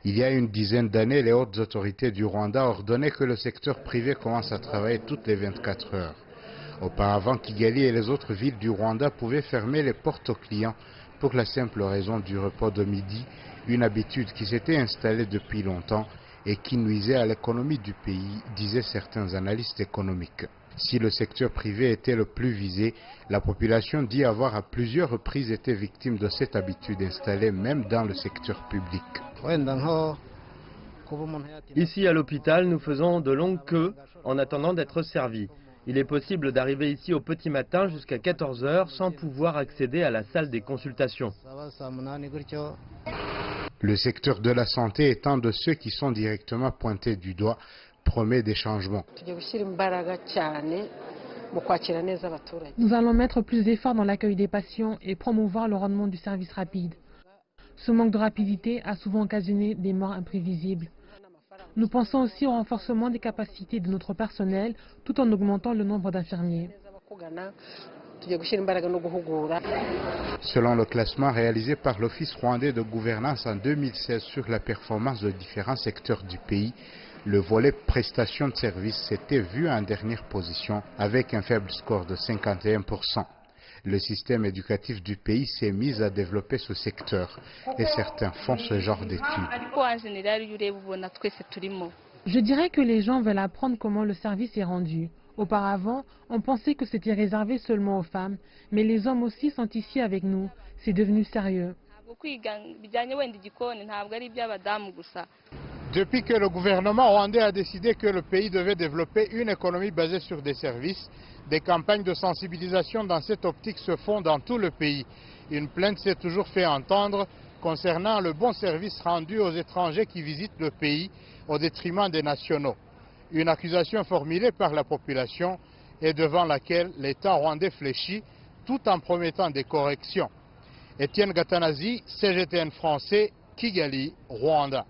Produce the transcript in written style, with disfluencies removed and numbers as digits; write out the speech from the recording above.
Il y a une dizaine d'années, les hautes autorités du Rwanda ordonnaient que le secteur privé commence à travailler toutes les 24 heures. Auparavant, Kigali et les autres villes du Rwanda pouvaient fermer les portes aux clients pour la simple raison du repas de midi, une habitude qui s'était installée depuis longtemps et qui nuisait à l'économie du pays, disaient certains analystes économiques. Si le secteur privé était le plus visé, la population dit avoir à plusieurs reprises été victime de cette habitude installée même dans le secteur public. Ici à l'hôpital, nous faisons de longues queues en attendant d'être servis. Il est possible d'arriver ici au petit matin jusqu'à 14 heures sans pouvoir accéder à la salle des consultations. Le secteur de la santé étant de ceux qui sont directement pointés du doigt, promet des changements. Nous allons mettre plus d'efforts dans l'accueil des patients et promouvoir le rendement du service rapide. Ce manque de rapidité a souvent occasionné des morts imprévisibles. Nous pensons aussi au renforcement des capacités de notre personnel tout en augmentant le nombre d'infirmiers. Selon le classement réalisé par l'Office rwandais de gouvernance en 2016 sur la performance de différents secteurs du pays, le volet prestations de services s'était vu en dernière position avec un faible score de 51%. Le système éducatif du pays s'est mis à développer ce secteur et certains font ce genre d'études. Je dirais que les gens veulent apprendre comment le service est rendu. Auparavant, on pensait que c'était réservé seulement aux femmes, mais les hommes aussi sont ici avec nous. C'est devenu sérieux. Depuis que le gouvernement rwandais a décidé que le pays devait développer une économie basée sur des services, des campagnes de sensibilisation dans cette optique se font dans tout le pays. Une plainte s'est toujours fait entendre concernant le bon service rendu aux étrangers qui visitent le pays au détriment des nationaux. Une accusation formulée par la population et devant laquelle l'État rwandais fléchit tout en promettant des corrections. Étienne Gatanazi, CGTN français, Kigali, Rwanda.